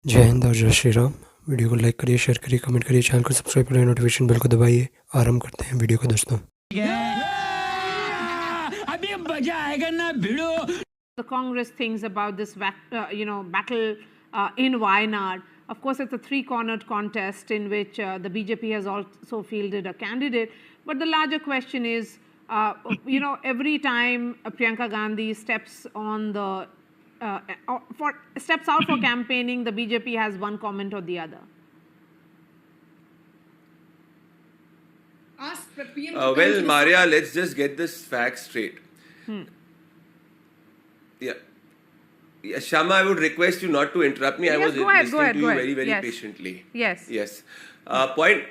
जय हिंद और जय श्री राम। वीडियो को लाइक करिए, शेयर करिए, कमेंट करिए, चैनल को सब्सक्राइब करिए, नोटिफिकेशन बेल को दबाइए। आरंभ करते हैं वीडियो को दोस्तों। अभी मजा आएगा ना भिड़ो। The Congress thinks about this battle in Wayanad. Of course, it's a three-cornered contest in which the BJP has also fielded a candidate. But the larger question is, every time Priyanka Gandhi steps on the steps out for campaigning, the BJP has one comment or the other. Well, Maria, let's just get this fact straight. Yeah. Shama, I would request you not to interrupt me. I was listening to you very, very patiently. Yes. Yes. Point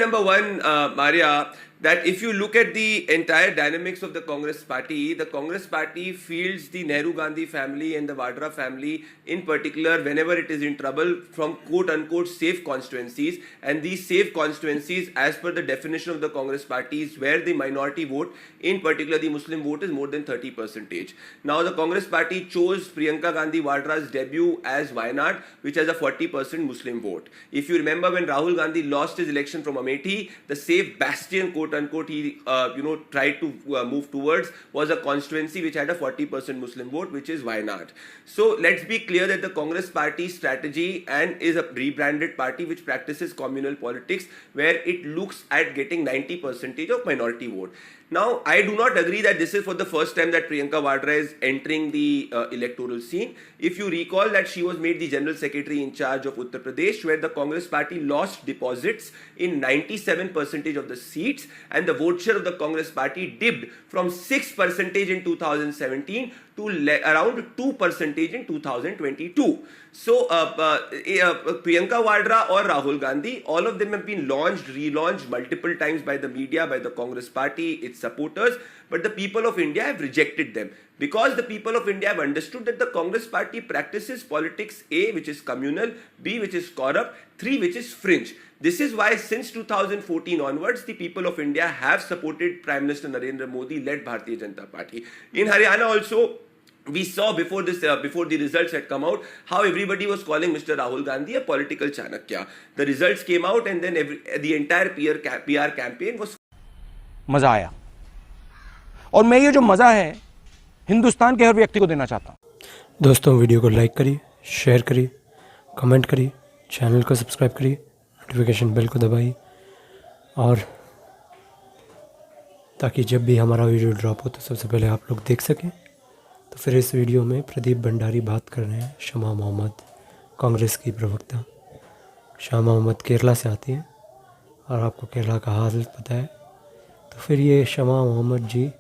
number one, Maria, that if you look at the entire dynamics of the Congress party fields the Nehru Gandhi family and the Vadra family in particular whenever it is in trouble from quote unquote safe constituencies, and these safe constituencies as per the definition of the Congress party is where the minority vote, in particular the Muslim vote, is more than 30%. Now the Congress party chose Priyanka Gandhi Vadra's debut as Wayanad, which has a 40% Muslim vote. If you remember, when Rahul Gandhi lost his election from Amethi, the safe bastion quote unquote he tried to move towards was a constituency which had a 40% Muslim vote, which is Wayanad. So let's be clear that the Congress party strategy and is a rebranded party which practices communal politics where it looks at getting 90% of minority vote. Now, I do not agree that this is for the first time that Priyanka Vadra is entering the electoral scene. If you recall that she was made the General Secretary in charge of Uttar Pradesh, where the Congress party lost deposits in 97% of the seats, and the vote share of the Congress party dipped from 6% in 2017 to around 2% in 2022. So, Priyanka Vadra or Rahul Gandhi, all of them have been relaunched multiple times by the media, by the Congress party, its supporters, but the people of India have rejected them because the people of India have understood that the Congress party practices politics A, which is communal, B, which is corrupt, 3, which is fringe. This is why since 2014 onwards, the people of India have supported Prime Minister Narendra Modi-led Bharatiya Janata Party. In Haryana also, we saw before the results had come out how everybody was calling Mr. Rahul Gandhi a political Chanakya. The results came out and then the entire PR campaign was. मजा आया और मैं ये जो मजा है हिंदुस्तान के हर व्यक्ति को देना चाहता हूं। दोस्तों, वीडियो को लाइक करिए, शेयर करिए, कमेंट करिए, चैनल को सब्सक्राइब करिए, नोटिफिकेशन बेल को दबाइए, और ताकि जब भी हमारा वीडियो ड्रॉप हो तो सबसे पहले आप लोग देख सकें। तो फिर इस वीडियो में प्रदीप भंडारी बात कर रहे हैं, शमा मोहम्मद, कांग्रेस की प्रवक्ता। शमा मोहम्मद केरला से आती हैं और आपको केरला का हाल पता है। तो फिर ये शमा मोहम्मद जी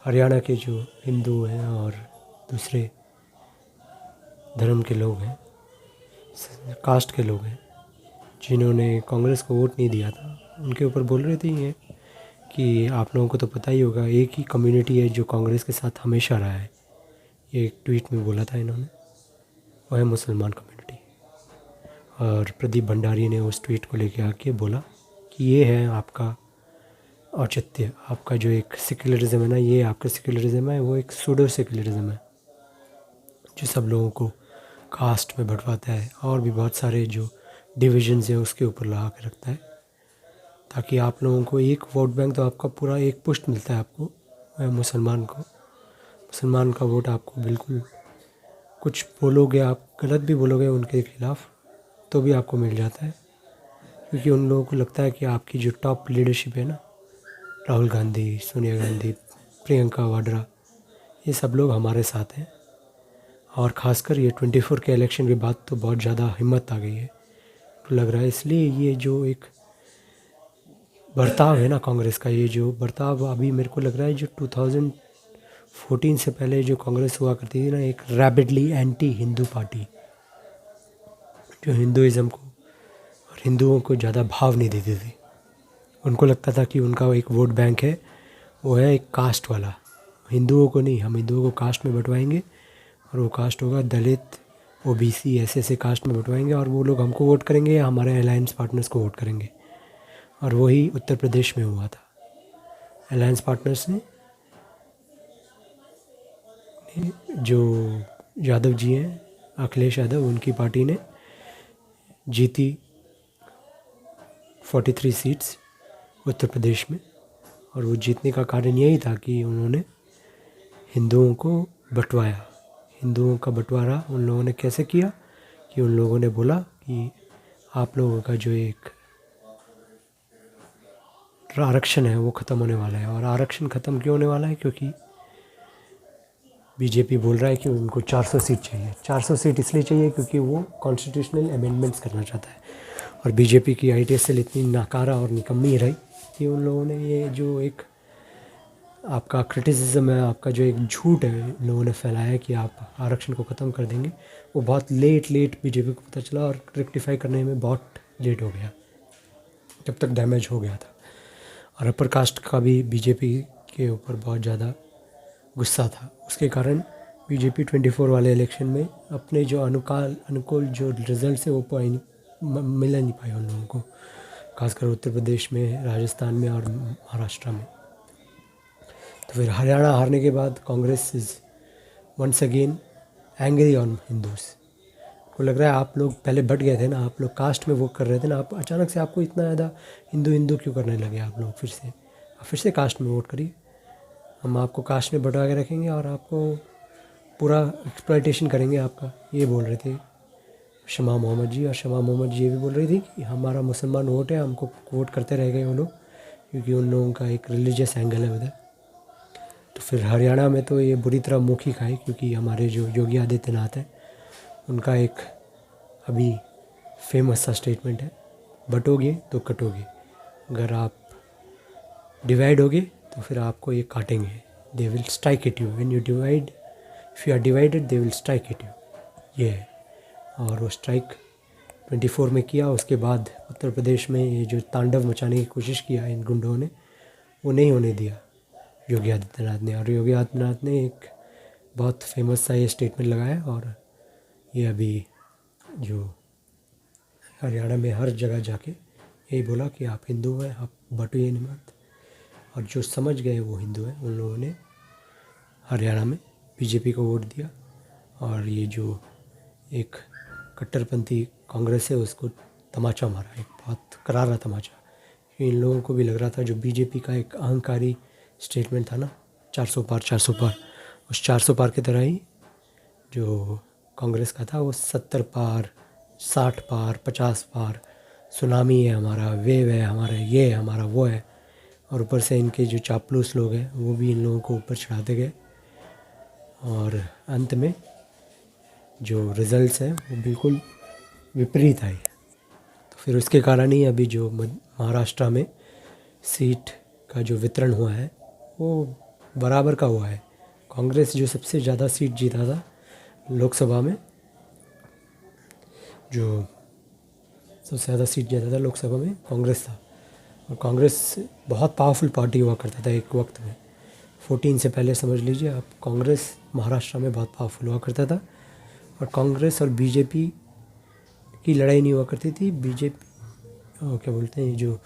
हरियाणा के जो हिंदू हैं और दूसरे धर्म के लोग हैं, कास्ट के लोग हैं, जिन्होंने कांग्रेस को वोट नहीं दिया था, उनके ऊपर बोल रहे थे ये कि आप लोगों को तो पता ही होगा, एक ही कम्युनिटी है जो कांग्रेस के साथ हमेशा रहा है। ये एक ट्वीट में बोला था इन्होंने, वह है मुसलमान कम्युनिटी। और प्रदीप भंडारी ने उस ट्वीट को लेके आके बोला कि ये है आपका औचित्य, आपका जो एक सेक्युलरिज्म है ना, ये आपका सेक्युलरिज्म है, वो एक सूडो सेक्युलरिज्म है जो सब लोगों को कास्ट में बंटवाता है और भी बहुत सारे जो डिविजन्स हैं उसके ऊपर लगा के रखता है, ताकि आप लोगों को एक वोट बैंक तो आपका पूरा एक पुष्ट मिलता है आपको, मुसलमान का वोट आपको बिल्कुल, कुछ बोलोगे आप, गलत भी बोलोगे उनके खिलाफ तो भी आपको मिल जाता है, क्योंकि उन लोगों को लगता है कि आपकी जो टॉप लीडरशिप है ना, राहुल गांधी, सोनिया गांधी, प्रियंका वाड्रा, ये सब लोग हमारे साथ हैं। और ख़ासकर ये 24 के इलेक्शन के बाद तो बहुत ज़्यादा हिम्मत आ गई है, तो लग रहा है। इसलिए ये जो एक बर्ताव है ना कांग्रेस का, ये जो बर्ताव अभी मेरे को लग रहा है, जो 2014 से पहले जो कांग्रेस हुआ करती थी ना, एक रैपिडली एंटी हिंदू पार्टी जो हिंदुइज़्म को और हिंदुओं को ज़्यादा भाव नहीं देती थी। उनको लगता था कि उनका एक वोट बैंक है, वो है एक कास्ट वाला, हिंदुओं को नहीं, हम हिंदुओं को कास्ट में बंटवाएंगे और वो कास्ट होगा दलित, ओबीसी, ऐसे कास्ट में बंटवाएंगे और वो लोग हमको वोट करेंगे या हमारे अलायंस पार्टनर्स को वोट करेंगे। और वही उत्तर प्रदेश में हुआ था। अलायंस पार्टनर्स ने जो यादव जी हैं, अखिलेश यादव, उनकी पार्टी ने जीती 43 सीट्स उत्तर प्रदेश में। और वो जीतने का कारण यही था कि उन्होंने हिंदुओं को बंटवाया। हिंदुओं का बंटवारा उन लोगों ने कैसे किया कि उन लोगों ने बोला कि आप लोगों का जो एक आरक्षण है वो ख़त्म होने वाला है। और आरक्षण ख़त्म क्यों होने वाला है? क्योंकि बीजेपी बोल रहा है कि उनको 400 सीट चाहिए। 400 सीट इसलिए चाहिए क्योंकि वो कॉन्स्टिट्यूशनल अमेंडमेंट्स करना चाहता है। और बीजेपी की आईटी सेल इतनी नाकारा और निकम्मी रही कि उन लोगों ने ये जो एक आपका क्रिटिसिज्म है, आपका जो एक झूठ है इन लोगों ने फैलाया कि आप आरक्षण को ख़त्म कर देंगे, वो बहुत लेट बीजेपी को पता चला और रेक्टिफाई करने में बहुत लेट हो गया, जब तक डैमेज हो गया था। और अपर कास्ट का भी बीजेपी के ऊपर बहुत ज़्यादा गुस्सा था। उसके कारण बीजेपी 24 वाले इलेक्शन में अपने जो अनुकूल जो रिजल्ट है वो मिल नहीं पाए उन लोगों को, खासकर उत्तर प्रदेश में, राजस्थान में और महाराष्ट्र में। तो फिर हरियाणा हारने के बाद Congress is once again angry on Hindus. को लग रहा है आप लोग पहले बट गए थे ना, आप लोग कास्ट में वोट कर रहे थे ना, आप अचानक से आपको इतना ज़्यादा हिंदू क्यों करने लगे आप लोग? फिर से कास्ट में वोट करिए, हम आपको कास्ट में बटवा के रखेंगे और आपको पूरा एक्सप्लॉयटेशन करेंगे आपका। ये बोल रहे थे शमा मोहम्मद जी। और शमा मोहम्मद जी ये भी बोल रही थी कि हमारा मुसलमान वोट है, हमको वोट करते रह गए वो लोग, क्योंकि उन लोगों का एक रिलीजियस एंगल है उधर। तो फिर हरियाणा में तो ये बुरी तरह मुँह ही खाई, क्योंकि हमारे जो योगी आदित्यनाथ हैं उनका एक अभी फेमस सा स्टेटमेंट है, बटोगे तो कटोगे। अगर आप डिवाइड होगे तो फिर आपको ये काटेंगे। They will strike at you when you divide, if you are divided they will strike at you. ये है। और वो स्ट्राइक 24 में किया। उसके बाद उत्तर प्रदेश में ये जो तांडव मचाने की कोशिश किया इन गुंडों ने, वो नहीं होने दिया योगी आदित्यनाथ ने। और योगी आदित्यनाथ ने एक बहुत फेमस सा ये स्टेटमेंट लगाया। और ये अभी जो हरियाणा में हर जगह जाके यही बोला कि आप हिंदू हैं, आप बटुए नहीं मत। और जो समझ गए वो हिंदू हैं, उन लोगों ने हरियाणा में बीजेपी को वोट दिया। और ये जो एक कट्टरपंथी कांग्रेस है उसको तमाचा मारा, एक बहुत करारा तमाचा। इन लोगों को भी लग रहा था जो बीजेपी का एक अहंकारी स्टेटमेंट था ना, 400 पार 400 पार, उस 400 पार की तरह ही जो कांग्रेस का था वो 70 पार 60 पार 50 पार, सुनामी है हमारा, वेव है हमारा, ये है हमारा, वो है। और ऊपर से इनके जो चापलूस लोग हैं वो भी इन लोगों को ऊपर चढ़ाते गए। और अंत में जो रिज़ल्ट्स हैं वो बिल्कुल विपरीत आए। तो फिर उसके कारण ही अभी जो महाराष्ट्र में सीट का जो वितरण हुआ है वो बराबर का हुआ है। कांग्रेस जो सबसे ज़्यादा सीट जीता था लोकसभा में, जो सबसे ज़्यादा सीट जीता था लोकसभा में कांग्रेस था। और कांग्रेस बहुत पावरफुल पार्टी हुआ करता था एक वक्त में, 14 से पहले समझ लीजिए आप, कांग्रेस महाराष्ट्र में बहुत पावरफुल हुआ करता था। और कांग्रेस और बीजेपी की लड़ाई नहीं हुआ करती थी, बीजेपी क्या बोलते हैं, जो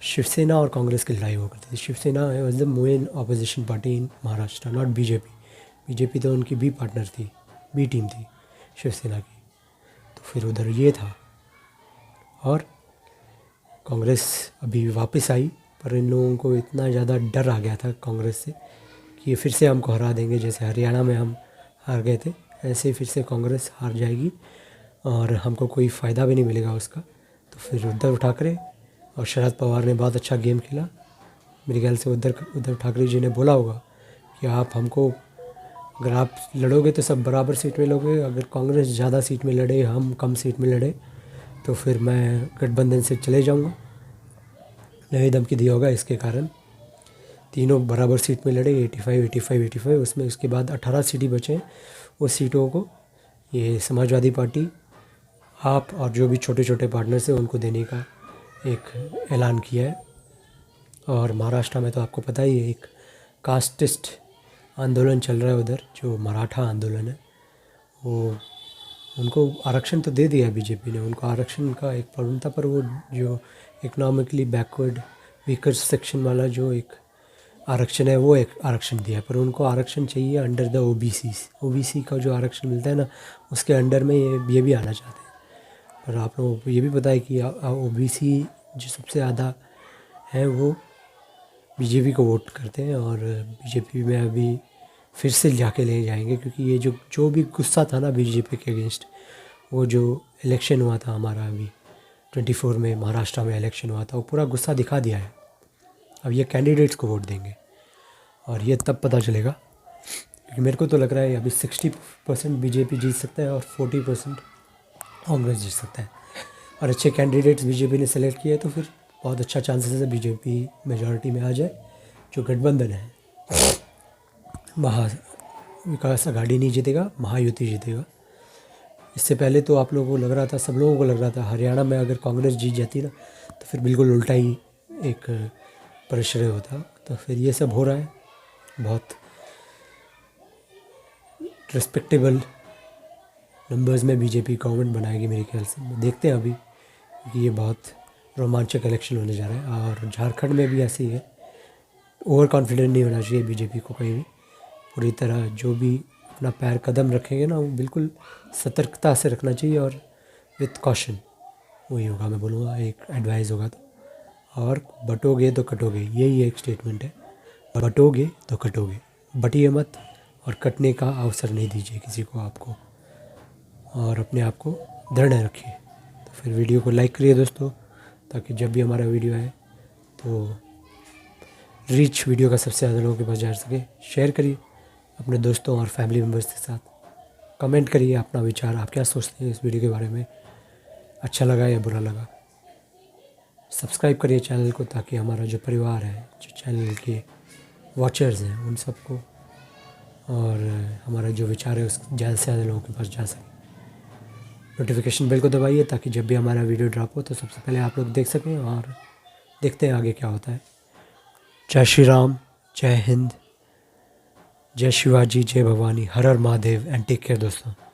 शिवसेना और कांग्रेस की लड़ाई हुआ करती थी। Shiv Sena was the main opposition party in Maharashtra, not BJP. BJP तो उनकी बी पार्टनर थी, बी टीम थी शिवसेना की। तो फिर उधर ये था। और कांग्रेस अभी वापस आई, पर इन लोगों को इतना ज़्यादा डर आ गया था कांग्रेस से कि ये फिर से हमको हरा देंगे। जैसे हरियाणा में हम हार गए थे, ऐसे ही फिर से कांग्रेस हार जाएगी और हमको कोई फ़ायदा भी नहीं मिलेगा उसका। तो फिर उद्धव ठाकरे और शरद पवार ने बहुत अच्छा गेम खेला। मेरे ख्याल से उद्धव ठाकरे जी ने बोला होगा कि आप हमको, अगर आप लड़ोगे तो सब बराबर सीट में लोगे, अगर कांग्रेस ज़्यादा सीट में लड़े, हम कम सीट में लड़े, तो फिर मैं गठबंधन से चले जाऊंगा। नई धमकी दिया होगा। इसके कारण तीनों बराबर सीट में लड़े, 85 उसमें। उसके बाद 18 सीटें बचे। उस सीटों को ये समाजवादी पार्टी, आप और जो भी छोटे छोटे पार्टनर्स हैं उनको देने का एक ऐलान किया है। और महाराष्ट्र में तो आपको पता ही है, एक कास्टिस्ट आंदोलन चल रहा है उधर, जो मराठा आंदोलन है। वो उनको आरक्षण तो दे दिया है बीजेपी ने, उनको आरक्षण का एक प्रॉब्लम था, पर वो जो इकोनॉमिकली बैकवर्ड वीकर सेक्शन वाला जो एक आरक्षण है वो एक आरक्षण दिया है, पर उनको आरक्षण चाहिए अंडर द ओबीसी का जो आरक्षण मिलता है ना, उसके अंडर में ये भी आना चाहते हैं। पर आप लोगों को ये भी पता है कि ओबीसी जो सबसे ज़्यादा है वो बीजेपी को वोट करते हैं, और बीजेपी में अभी फिर से जाके ले जाएंगे, क्योंकि ये जो भी गुस्सा था ना बीजेपी के अगेंस्ट, वो जो इलेक्शन हुआ था हमारा अभी 24 में महाराष्ट्र में इलेक्शन हुआ था, वो पूरा गुस्सा दिखा दिया है। अब ये कैंडिडेट्स को वोट देंगे और ये तब पता चलेगा, क्योंकि मेरे को तो लग रहा है अभी 60% बीजेपी जीत सकता है और 40% कांग्रेस जीत सकता है, और अच्छे कैंडिडेट्स बीजेपी ने सेलेक्ट किए तो फिर बहुत अच्छा चांसेस है बीजेपी मेजॉरिटी में आ जाए। जो गठबंधन है, महा विकास आघाड़ी नहीं जीतेगा, महायुति जीतेगा। इससे पहले तो आप लोगों को लग रहा था, सब लोगों को लग रहा था हरियाणा में अगर कांग्रेस जीत जाती ना तो फिर बिल्कुल उल्टा ही एक परिश्रय होता। तो फिर ये सब हो रहा है, बहुत रिस्पेक्टेबल नंबर्स में बीजेपी गवर्नमेंट बनाएगी मेरे ख्याल से। देखते हैं अभी, क्योंकि ये बहुत रोमांचक इलेक्शन होने जा रहा है। और झारखंड में भी ऐसे ही है, ओवर कॉन्फिडेंट नहीं होना चाहिए बीजेपी को कहीं भी। पूरी तरह जो भी अपना पैर कदम रखेंगे ना, वो बिल्कुल सतर्कता से रखना चाहिए और विथ कॉशन, वही होगा मैं बोलूँगा, एक एडवाइस होगा। तो और बटोगे तो कटोगे, यही एक स्टेटमेंट है, बटोगे तो कटोगे, बटिए मत और कटने का अवसर नहीं दीजिए किसी को आपको, और अपने आप को दृढ़ रखिए। तो फिर वीडियो को लाइक करिए दोस्तों, ताकि जब भी हमारा वीडियो आए तो रीच वीडियो का सबसे ज़्यादा लोगों के पास जा सके। शेयर करिए अपने दोस्तों और फैमिली मेम्बर्स के साथ। कमेंट करिए अपना विचार, आप क्या सोचते हैं इस वीडियो के बारे में, अच्छा लगा या बुरा लगा। सब्सक्राइब करिए चैनल को, ताकि हमारा जो परिवार है, जो चैनल के वॉचर्स हैं, उन सबको और हमारा जो विचार है उस ज़्यादा से ज़्यादा लोगों के पास जा सके। नोटिफिकेशन बेल को दबाइए, ताकि जब भी हमारा वीडियो ड्रॉप हो तो सबसे पहले आप लोग देख सकें। और देखते हैं आगे क्या होता है। जय श्री राम, जय हिंद, जय शिवाजी, जय भवानी, हर हर महादेव, एंड टेक केयर दोस्तों।